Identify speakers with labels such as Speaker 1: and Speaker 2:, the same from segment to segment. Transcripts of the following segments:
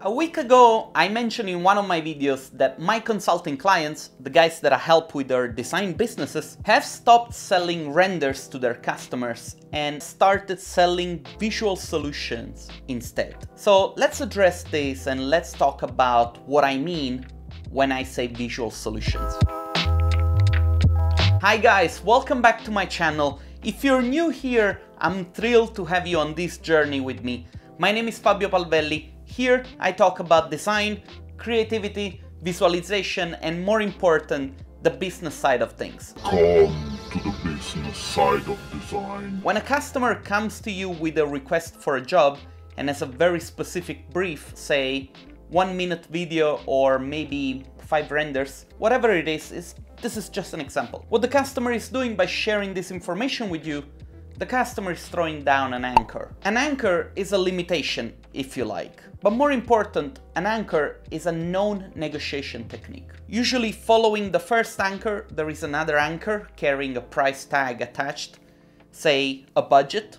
Speaker 1: A week ago, I mentioned in one of my videos that my consulting clients, the guys that I help with their design businesses, have stopped selling renders to their customers and started selling visual solutions instead. So let's address this and let's talk about what I mean when I say visual solutions. Hi guys, welcome back to my channel. If you're new here, I'm thrilled to have you on this journey with me. My name is Fabio Palvelli. Here I talk about design, creativity, visualization, and more important, the business side of things.
Speaker 2: Come to the business side of design.
Speaker 1: When a customer comes to you with a request for a job and has a very specific brief, say 1-minute video or maybe 5 renders, whatever it is, this is just an example. What the customer is doing by sharing this information with you, the customer is throwing down an anchor. An anchor is a limitation, if you like. But more important, an anchor is a known negotiation technique. Usually following the first anchor, there is another anchor carrying a price tag attached, say a budget.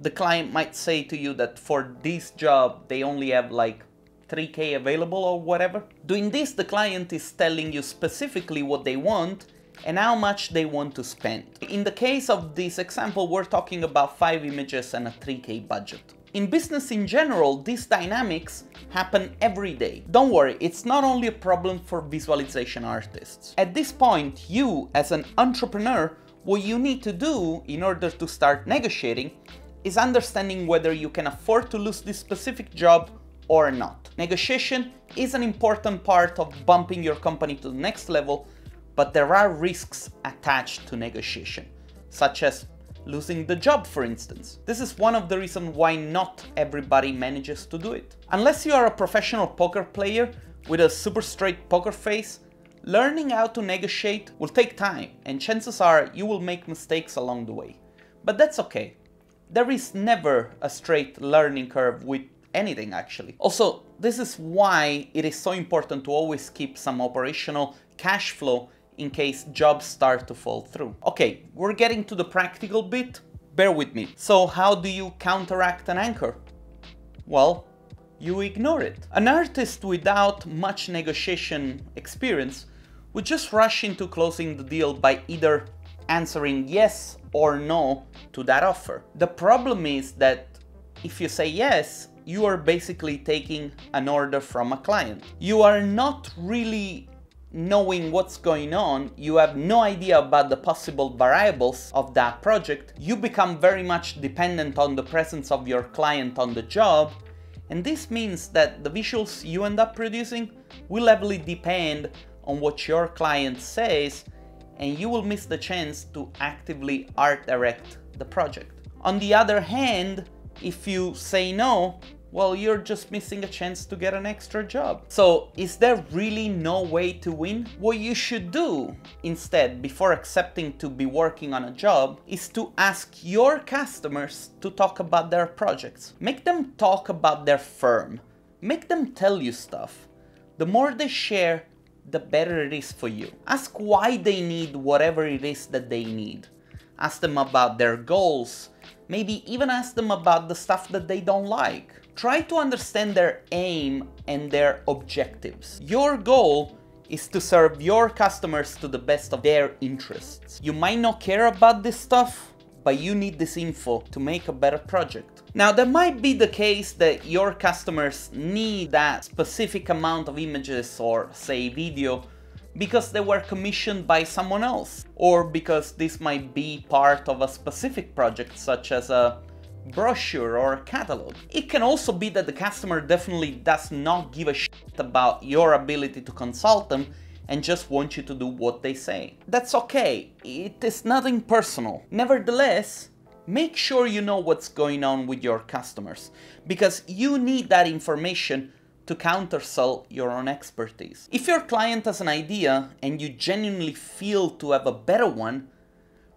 Speaker 1: The client might say to you that for this job, they only have like 3K available or whatever. Doing this, the client is telling you specifically what they want and how much they want to spend. In the case of this example, we're talking about 5 images and a 3K budget. In business in general, these dynamics happen every day. Don't worry, it's not only a problem for visualization artists. At this point, you as an entrepreneur, what you need to do in order to start negotiating is understanding whether you can afford to lose this specific job or not. Negotiation is an important part of bumping your company to the next level, but there are risks attached to negotiation, such as losing the job, for instance. This is one of the reasons why not everybody manages to do it. Unless you are a professional poker player with a super straight poker face, learning how to negotiate will take time, and chances are you will make mistakes along the way. But that's okay. There is never a straight learning curve with anything, actually. Also, this is why it is so important to always keep some operational cash flow in case jobs start to fall through. Okay, we're getting to the practical bit. Bear with me. So how do you counteract an anchor? Well, you ignore it. An artist without much negotiation experience would just rush into closing the deal by either answering yes or no to that offer. The problem is that if you say yes, you are basically taking an order from a client. You are not really knowing what's going on, you have no idea about the possible variables of that project, you become very much dependent on the presence of your client on the job, and this means that the visuals you end up producing will heavily depend on what your client says, and you will miss the chance to actively art direct the project. On the other hand, if you say no, well, you're just missing a chance to get an extra job. So is there really no way to win? What you should do instead, before accepting to be working on a job, is to ask your customers to talk about their projects. Make them talk about their firm. Make them tell you stuff. The more they share, the better it is for you. Ask why they need whatever it is that they need. Ask them about their goals. Maybe even ask them about the stuff that they don't like. Try to understand their aim and their objectives. Your goal is to serve your customers to the best of their interests. You might not care about this stuff, but you need this info to make a better project. Now, there might be the case that your customers need that specific amount of images or, say, video because they were commissioned by someone else, or because this might be part of a specific project, such as a brochure or a catalog. It can also be that the customer definitely does not give a shit about your ability to consult them and just want you to do what they say. That's okay, it is nothing personal. Nevertheless, make sure you know what's going on with your customers, because you need that information to countersell your own expertise. If your client has an idea and you genuinely feel to have a better one,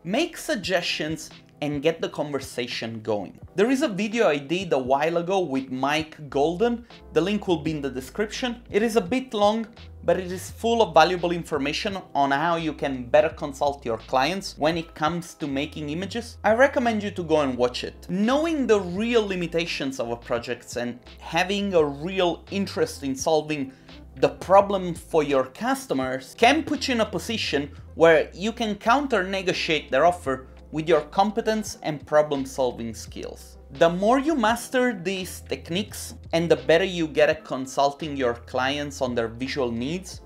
Speaker 1: make suggestions and get the conversation going. There is a video I did a while ago with Mike Golden. The link will be in the description. It is a bit long, but it is full of valuable information on how you can better consult your clients when it comes to making images. I recommend you to go and watch it. Knowing the real limitations of a project and having a real interest in solving the problem for your customers can put you in a position where you can counter-negotiate their offer with your competence and problem-solving skills. The more you master these techniques and the better you get at consulting your clients on their visual needs,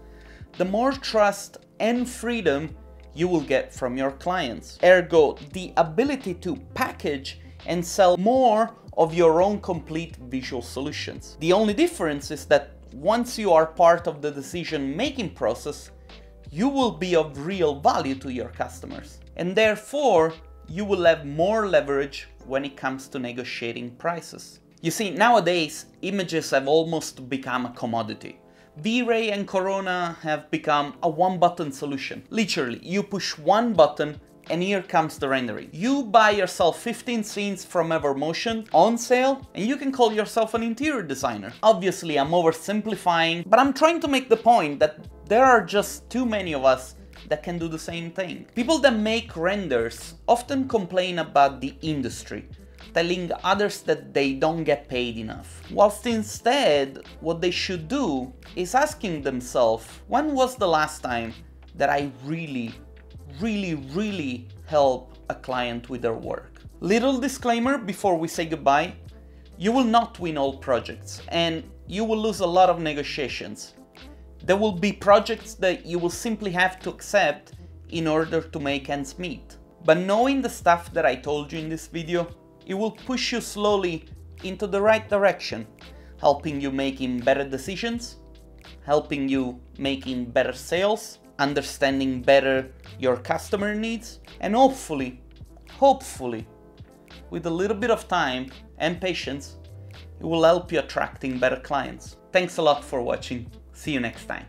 Speaker 1: the more trust and freedom you will get from your clients. Ergo, the ability to package and sell more of your own complete visual solutions. The only difference is that once you are part of the decision-making process, you will be of real value to your customers. And therefore, you will have more leverage when it comes to negotiating prices. You see, nowadays, images have almost become a commodity. V-Ray and Corona have become a one-button solution. Literally, you push one button and here comes the rendering. You buy yourself 15 scenes from Evermotion on sale and you can call yourself an interior designer. Obviously, I'm oversimplifying, but I'm trying to make the point that there are just too many of us that can do the same thing. People that make renders often complain about the industry, telling others that they don't get paid enough. Whilst instead, what they should do is asking themselves, when was the last time that I really help a client with their work? Little disclaimer before we say goodbye, you will not win all projects and you will lose a lot of negotiations. There will be projects that you will simply have to accept in order to make ends meet. But knowing the stuff that I told you in this video, it will push you slowly into the right direction, helping you making better decisions, helping you making better sales, understanding better your customer needs, and hopefully, with a little bit of time and patience, it will help you attracting better clients. Thanks a lot for watching. See you next time.